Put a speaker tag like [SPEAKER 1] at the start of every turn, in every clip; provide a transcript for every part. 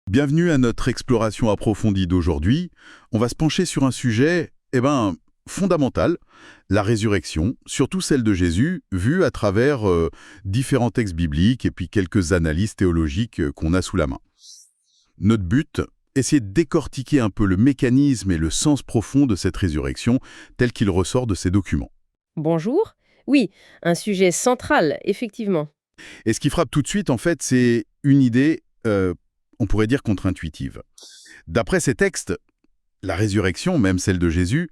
[SPEAKER 1] Bienvenue à notre exploration approfondie d'aujourd'hui. On va se pencher sur un sujet, fondamental, la résurrection, surtout celle de Jésus, vue à travers différents textes bibliques et puis quelques analyses théologiques qu'on a sous la main. Notre but, essayer de décortiquer un peu le mécanisme et le sens profond de cette résurrection tel qu'il ressort de ces documents.
[SPEAKER 2] Bonjour. Oui, un sujet central, effectivement.
[SPEAKER 1] Et ce qui frappe tout de suite, en fait, c'est une idée, on pourrait dire contre-intuitive. D'après ces textes, la résurrection, même celle de Jésus,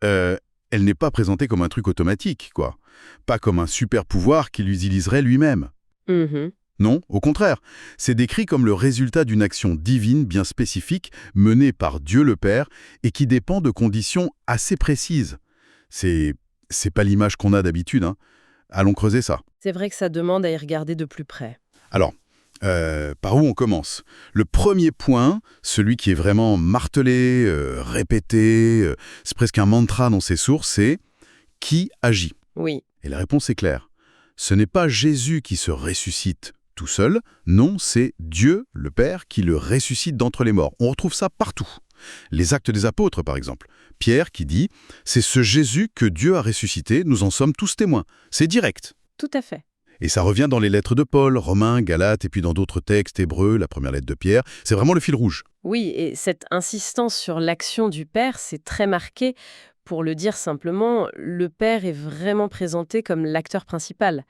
[SPEAKER 1] elle n'est pas présentée comme un truc automatique, quoi. Pas comme un super pouvoir qu'il utiliserait lui-même.
[SPEAKER 2] Mhm.
[SPEAKER 1] Non, au contraire, c'est décrit comme le résultat d'une action divine bien spécifique menée par Dieu le Père et qui dépend de conditions assez précises. C'est pas l'image qu'on a d'habitude, hein. Allons creuser ça.
[SPEAKER 2] C'est vrai que ça demande à y regarder de plus près.
[SPEAKER 1] Alors, par où on commence? Le premier point, celui qui est vraiment martelé, répété, c'est presque un mantra dans ces sources, c'est « qui agit ?»
[SPEAKER 2] Oui,
[SPEAKER 1] Et la réponse est claire. Ce n'est pas Jésus qui se ressuscite tout seul, non, c'est Dieu, le Père, qui le ressuscite d'entre les morts. On retrouve ça partout. Les Actes des Apôtres, par exemple. Pierre qui dit « c'est ce Jésus que Dieu a ressuscité, nous en sommes tous témoins ». C'est direct.
[SPEAKER 2] tout à fait.
[SPEAKER 1] Et ça revient dans les lettres de Paul, Romains, Galates, et puis dans d'autres textes hébreux, la première lettre de Pierre. C'est vraiment le fil rouge.
[SPEAKER 2] Oui, et cette insistance sur l'action du Père, c'est très marqué. Pour le dire simplement, le Père est vraiment présenté comme l'acteur principal.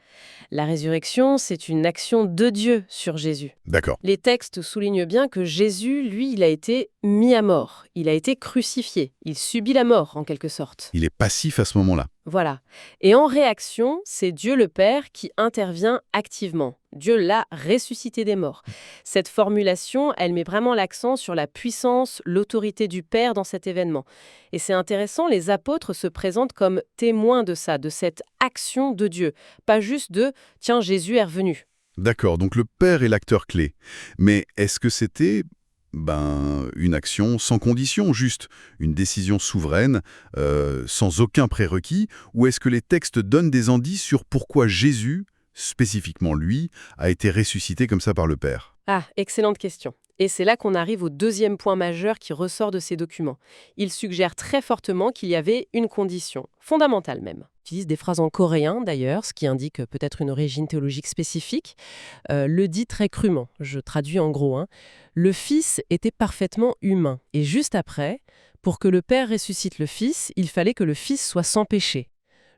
[SPEAKER 2] La résurrection, c'est une action de Dieu sur Jésus.
[SPEAKER 1] D'accord.
[SPEAKER 2] Les textes soulignent bien que Jésus, lui, il a été mis à mort. Il a été crucifié. Il subit la mort, en quelque sorte.
[SPEAKER 1] Il est passif à ce moment-là.
[SPEAKER 2] Voilà. Et en réaction, c'est Dieu le Père qui intervient activement. Dieu l'a ressuscité des morts. Cette formulation, elle met vraiment l'accent sur la puissance, l'autorité du Père dans cet événement. Et c'est intéressant, les apôtres se présentent comme témoins de ça, de cette action de Dieu. Pas juste de « tiens, Jésus est revenu ».
[SPEAKER 1] D'accord, donc le Père est l'acteur clé. Mais est-ce que c'était une action sans condition, juste une décision souveraine, sans aucun prérequis, ou est-ce que les textes donnent des indices sur pourquoi Jésus, spécifiquement lui, a été ressuscité comme ça par le Père?
[SPEAKER 2] Ah, excellente question. Et c'est là qu'on arrive au deuxième point majeur qui ressort de ces documents. Il suggère très fortement qu'il y avait une condition, fondamentale même. Il utilise des phrases en coréen d'ailleurs, ce qui indique peut-être une origine théologique spécifique. Le dit très crûment, je traduis en gros. Le Fils était parfaitement humain. Et juste après, pour que le Père ressuscite le Fils, il fallait que le Fils soit sans péché.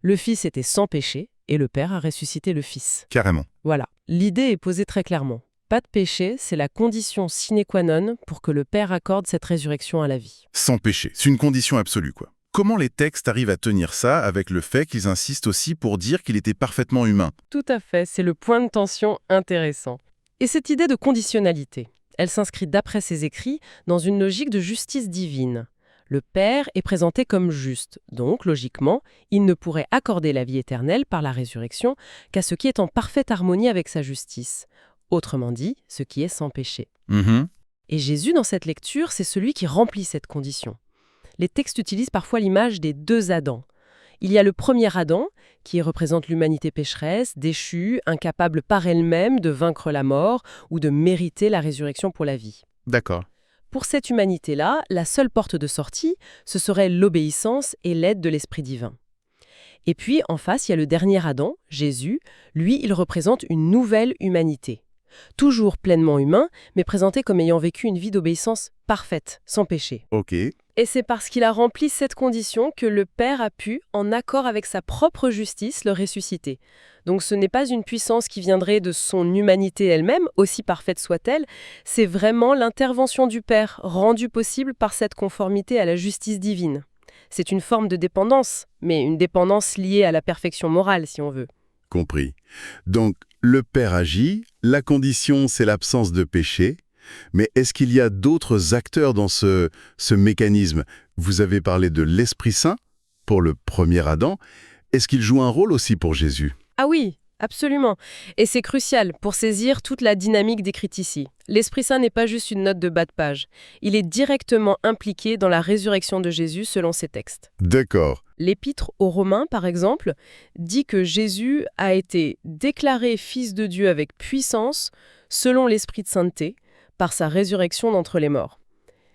[SPEAKER 2] Le Fils était sans péché et le Père a ressuscité le Fils.
[SPEAKER 1] Carrément.
[SPEAKER 2] Voilà, l'idée est posée très clairement. Pas de péché, c'est la condition sine qua non pour que le Père accorde cette résurrection à la vie.
[SPEAKER 3] Sans péché, c'est une condition absolue, quoi. Comment les textes arrivent à tenir ça avec le fait qu'ils insistent aussi pour dire qu'il était parfaitement humain?
[SPEAKER 2] Tout à fait, c'est le point de tension intéressant. Et cette idée de conditionnalité, elle s'inscrit d'après ses écrits dans une logique de justice divine. Le Père est présenté comme juste, donc logiquement, il ne pourrait accorder la vie éternelle par la résurrection qu'à ce qui est en parfaite harmonie avec sa justice. Autrement dit, ce qui est sans péché. Et Jésus, dans cette lecture, c'est celui qui remplit cette condition. Les textes utilisent parfois l'image des deux Adams. Il y a le premier Adam, qui représente l'humanité pécheresse, déchue, incapable par elle-même de vaincre la mort ou de mériter la résurrection pour la vie.
[SPEAKER 1] D'accord.
[SPEAKER 2] Pour cette humanité-là, la seule porte de sortie, ce serait l'obéissance et l'aide de l'Esprit divin. Et puis, en face, il y a le dernier Adam, Jésus. Lui, il représente une nouvelle humanité. Toujours pleinement humain, mais présenté comme ayant vécu une vie d'obéissance parfaite, sans péché.
[SPEAKER 1] Ok.
[SPEAKER 2] Et c'est parce qu'il a rempli cette condition que le Père a pu, en accord avec sa propre justice, le ressusciter. Donc ce n'est pas une puissance qui viendrait de son humanité elle-même, aussi parfaite soit-elle, c'est vraiment l'intervention du Père, rendue possible par cette conformité à la justice divine. C'est une forme de dépendance, mais une dépendance liée à la perfection morale, si on veut.
[SPEAKER 1] Compris. Donc, le Père agit, la condition, c'est l'absence de péché. Mais est-ce qu'il y a d'autres acteurs dans ce mécanisme? Vous avez parlé de l'Esprit Saint pour le premier Adam. Est-ce qu'il joue un rôle aussi pour Jésus?
[SPEAKER 2] Ah oui, absolument. Et c'est crucial pour saisir toute la dynamique décrite ici. L'Esprit Saint n'est pas juste une note de bas de page. Il est directement impliqué dans la résurrection de Jésus selon ces textes.
[SPEAKER 1] D'accord.
[SPEAKER 2] L'Épître aux Romains, par exemple, dit que Jésus a été déclaré Fils de Dieu avec puissance selon l'Esprit de sainteté par sa résurrection d'entre les morts.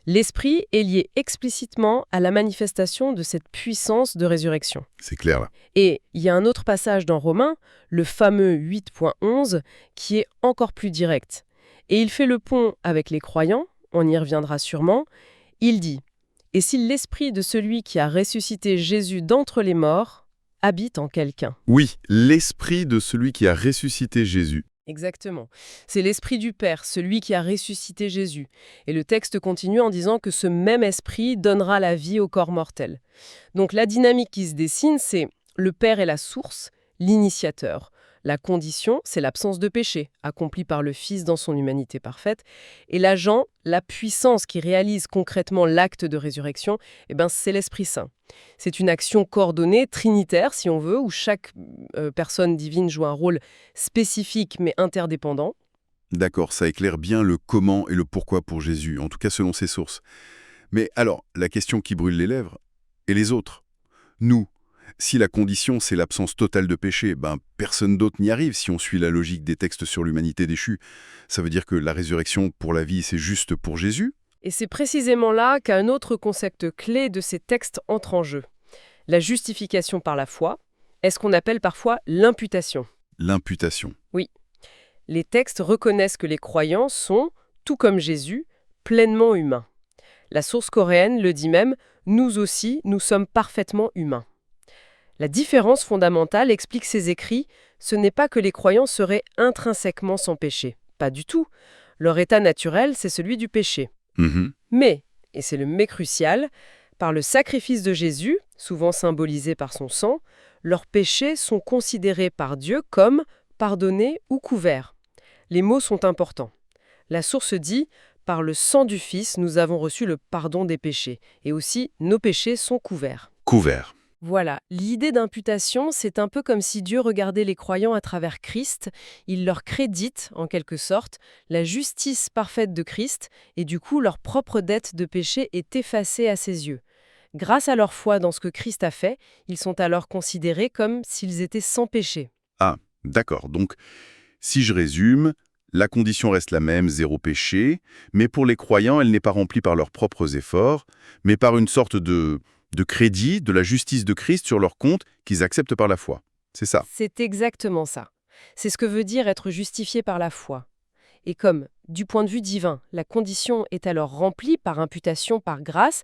[SPEAKER 2] L'esprit est lié explicitement à la manifestation de cette puissance de résurrection.
[SPEAKER 1] C'est clair, là.
[SPEAKER 2] Et il y a un autre passage dans Romains, le fameux 8.11, qui est encore plus direct. Et il fait le pont avec les croyants, on y reviendra sûrement. Il dit « Et si l'esprit de celui qui a ressuscité Jésus d'entre les morts habite en quelqu'un ?»
[SPEAKER 1] Oui, l'esprit de celui qui a ressuscité Jésus.
[SPEAKER 2] Exactement. C'est l'esprit du Père, celui qui a ressuscité Jésus. Et le texte continue en disant que ce même esprit donnera la vie au corps mortel. Donc la dynamique qui se dessine, c'est le Père est la source, l'initiateur. La condition, c'est l'absence de péché, accomplie par le Fils dans son humanité parfaite. Et l'agent, la puissance qui réalise concrètement l'acte de résurrection, c'est l'Esprit Saint. C'est une action coordonnée, trinitaire si on veut, où chaque personne divine joue un rôle spécifique mais interdépendant.
[SPEAKER 1] D'accord, ça éclaire bien le comment et le pourquoi pour Jésus, en tout cas selon ses sources. Mais alors, la question qui brûle les lèvres, et les autres? Nous, si la condition c'est l'absence totale de péché, personne d'autre n'y arrive si on suit la logique des textes sur l'humanité déchue. Ça veut dire que la résurrection pour la vie, c'est juste pour Jésus?
[SPEAKER 2] Et c'est précisément là qu'un autre concept clé de ces textes entre en jeu. La justification par la foi est ce qu'on appelle parfois l'imputation.
[SPEAKER 1] L'imputation.
[SPEAKER 2] Oui. Les textes reconnaissent que les croyants sont, tout comme Jésus, pleinement humains. La source coréenne le dit même, nous aussi, nous sommes parfaitement humains. La différence fondamentale, explique ces écrits, ce n'est pas que les croyants seraient intrinsèquement sans péché. Pas du tout. Leur état naturel, c'est celui du péché. Mais, et c'est le mais crucial, par le sacrifice de Jésus, souvent symbolisé par son sang, leurs péchés sont considérés par Dieu comme pardonnés ou couverts. Les mots sont importants. La source dit « Par le sang du Fils, nous avons reçu le pardon des péchés. » Et aussi « Nos péchés sont couverts. »
[SPEAKER 1] Couvert.
[SPEAKER 2] Voilà, l'idée d'imputation, c'est un peu comme si Dieu regardait les croyants à travers Christ, il leur crédite, en quelque sorte, la justice parfaite de Christ, et du coup, leur propre dette de péché est effacée à ses yeux. Grâce à leur foi dans ce que Christ a fait, ils sont alors considérés comme s'ils étaient sans péché.
[SPEAKER 1] Ah, d'accord. Donc, si je résume, la condition reste la même, zéro péché, mais pour les croyants, elle n'est pas remplie par leurs propres efforts, mais par une sorte de crédit, de la justice de Christ sur leur compte qu'ils acceptent par la foi. C'est ça.
[SPEAKER 2] C'est exactement ça. C'est ce que veut dire être justifié par la foi. Et comme, du point de vue divin, la condition est alors remplie par imputation, par grâce,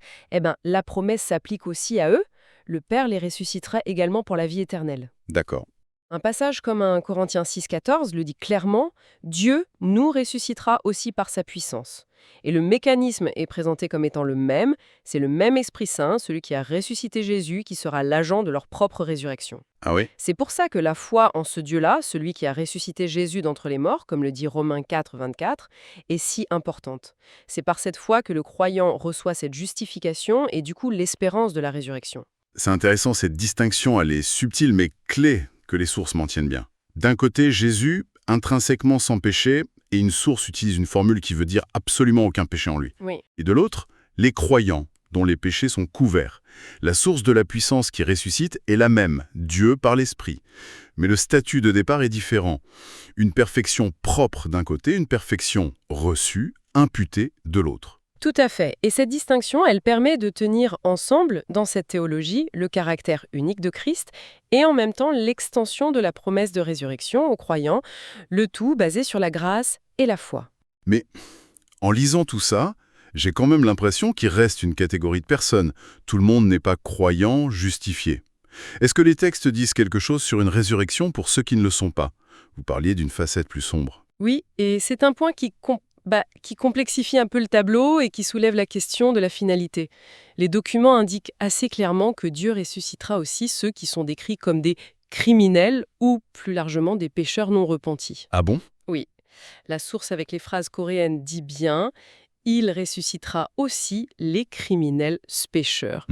[SPEAKER 2] la promesse s'applique aussi à eux. Le Père les ressuscitera également pour la vie éternelle.
[SPEAKER 1] D'accord.
[SPEAKER 2] Un passage comme 1 Corinthiens 6,14 le dit clairement, Dieu nous ressuscitera aussi par sa puissance. Et le mécanisme est présenté comme étant le même, c'est le même Esprit Saint, celui qui a ressuscité Jésus, qui sera l'agent de leur propre résurrection.
[SPEAKER 1] Ah oui?
[SPEAKER 2] C'est pour ça que la foi en ce Dieu-là, celui qui a ressuscité Jésus d'entre les morts, comme le dit Romains 4, 24, est si importante. C'est par cette foi que le croyant reçoit cette justification et du coup l'espérance de la résurrection.
[SPEAKER 1] C'est intéressant, cette distinction, elle est subtile mais clé que les sources maintiennent bien. D'un côté, Jésus, intrinsèquement sans péché, et une source utilise une formule qui veut dire absolument aucun péché en lui.
[SPEAKER 2] Oui.
[SPEAKER 1] Et de l'autre, les croyants, dont les péchés sont couverts. La source de la puissance qui ressuscite est la même, Dieu par l'Esprit. Mais le statut de départ est différent. Une perfection propre d'un côté, une perfection reçue, imputée de l'autre.
[SPEAKER 2] Tout à fait. Et cette distinction, elle permet de tenir ensemble, dans cette théologie, le caractère unique de Christ et en même temps l'extension de la promesse de résurrection aux croyants, le tout basé sur la grâce et la foi.
[SPEAKER 1] Mais en lisant tout ça, j'ai quand même l'impression qu'il reste une catégorie de personnes. Tout le monde n'est pas croyant, justifié. Est-ce que les textes disent quelque chose sur une résurrection pour ceux qui ne le sont pas? Vous parliez d'une facette plus sombre.
[SPEAKER 2] Oui, et c'est un point qui complexifie un peu le tableau et qui soulève la question de la finalité. Les documents indiquent assez clairement que Dieu ressuscitera aussi ceux qui sont décrits comme des criminels ou, plus largement, des pécheurs non repentis.
[SPEAKER 1] Ah bon?
[SPEAKER 2] Oui. La source avec les phrases coréennes dit bien « Il ressuscitera aussi les criminels pécheurs ».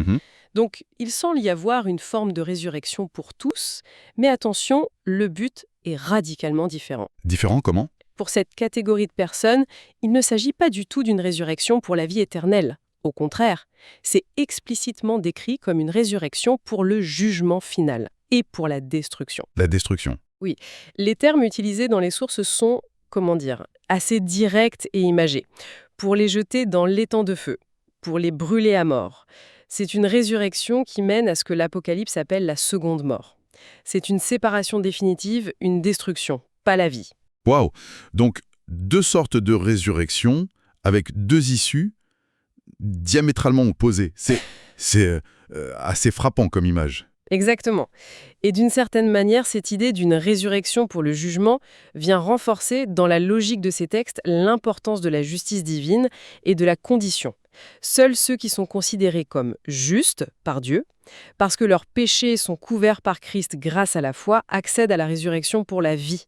[SPEAKER 2] Donc, il semble y avoir une forme de résurrection pour tous, mais attention, le but est radicalement différent.
[SPEAKER 1] Différent comment?
[SPEAKER 2] Pour cette catégorie de personnes, il ne s'agit pas du tout d'une résurrection pour la vie éternelle. Au contraire, c'est explicitement décrit comme une résurrection pour le jugement final et pour la destruction.
[SPEAKER 1] La destruction.
[SPEAKER 2] Oui, les termes utilisés dans les sources sont comment dire, assez directe et imagée, pour les jeter dans l'étang de feu, pour les brûler à mort. C'est une résurrection qui mène à ce que l'Apocalypse appelle la seconde mort. C'est une séparation définitive, une destruction, pas la vie.
[SPEAKER 1] Waouh! Donc, deux sortes de résurrection avec deux issues diamétralement opposées. C'est assez frappant comme image.
[SPEAKER 2] Exactement. Et d'une certaine manière, cette idée d'une résurrection pour le jugement vient renforcer, dans la logique de ces textes, l'importance de la justice divine et de la condition. Seuls ceux qui sont considérés comme justes par Dieu, parce que leurs péchés sont couverts par Christ grâce à la foi, accèdent à la résurrection pour la vie.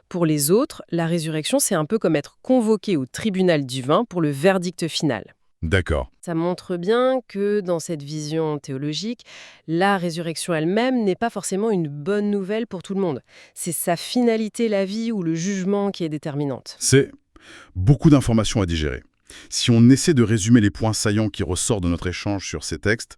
[SPEAKER 2] Pour les autres, la résurrection, c'est un peu comme être convoqué au tribunal divin pour le verdict final.
[SPEAKER 1] D'accord.
[SPEAKER 2] Ça montre bien que dans cette vision théologique, la résurrection elle-même n'est pas forcément une bonne nouvelle pour tout le monde. C'est sa finalité, la vie ou le jugement qui est déterminante.
[SPEAKER 1] C'est beaucoup d'informations à digérer. Si on essaie de résumer les points saillants qui ressortent de notre échange sur ces textes,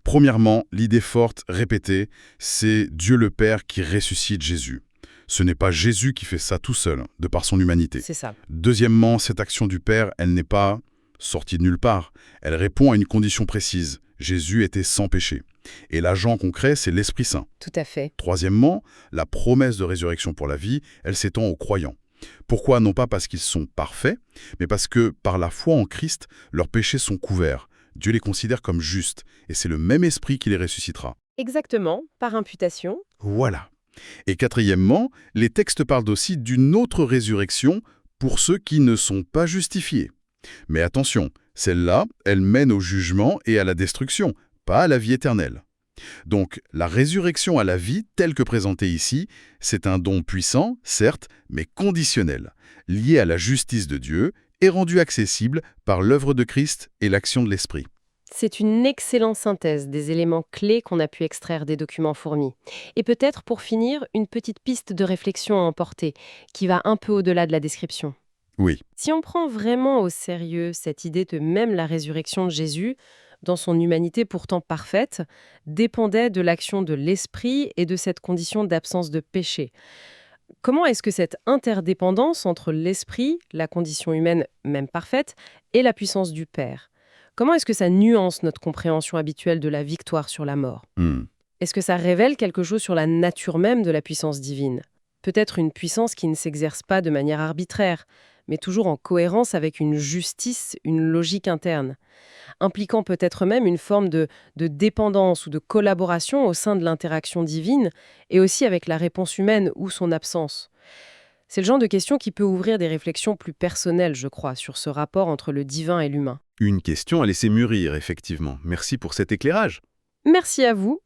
[SPEAKER 1] premièrement, l'idée forte, répétée, c'est Dieu le Père qui ressuscite Jésus. Ce n'est pas Jésus qui fait ça tout seul, de par son humanité.
[SPEAKER 2] C'est ça.
[SPEAKER 1] Deuxièmement, cette action du Père, elle n'est pas sortie de nulle part. Elle répond à une condition précise. Jésus était sans péché. Et l'agent concret, c'est l'Esprit Saint.
[SPEAKER 2] Tout à fait.
[SPEAKER 1] Troisièmement, la promesse de résurrection pour la vie, elle s'étend aux croyants. Pourquoi? Non pas parce qu'ils sont parfaits, mais parce que, par la foi en Christ, leurs péchés sont couverts. Dieu les considère comme justes, et c'est le même Esprit qui les ressuscitera.
[SPEAKER 2] Exactement, par imputation.
[SPEAKER 1] Voilà. Et quatrièmement, les textes parlent aussi d'une autre résurrection pour ceux qui ne sont pas justifiés. Mais attention, celle-là, elle mène au jugement et à la destruction, pas à la vie éternelle. Donc, la résurrection à la vie, telle que présentée ici, c'est un don puissant, certes, mais conditionnel, lié à la justice de Dieu et rendu accessible par l'œuvre de Christ et l'action de l'Esprit.
[SPEAKER 2] C'est une excellente synthèse des éléments clés qu'on a pu extraire des documents fournis. Et peut-être, pour finir, une petite piste de réflexion à emporter, qui va un peu au-delà de la description.
[SPEAKER 1] Oui,
[SPEAKER 2] Si on prend vraiment au sérieux cette idée de même la résurrection de Jésus, dans son humanité pourtant parfaite, dépendait de l'action de l'esprit et de cette condition d'absence de péché. Comment est-ce que cette interdépendance entre l'esprit, la condition humaine même parfaite, et la puissance du Père, comment est-ce que ça nuance notre compréhension habituelle de la victoire sur la mort? Est-ce que ça révèle quelque chose sur la nature même de la puissance divine? Peut-être une puissance qui ne s'exerce pas de manière arbitraire, mais toujours en cohérence avec une justice, une logique interne, impliquant peut-être même une forme de dépendance ou de collaboration au sein de l'interaction divine, et aussi avec la réponse humaine ou son absence. C'est le genre de question qui peut ouvrir des réflexions plus personnelles, je crois, sur ce rapport entre le divin et l'humain.
[SPEAKER 4] Une question à laisser mûrir, effectivement. Merci pour cet éclairage.
[SPEAKER 2] Merci à vous.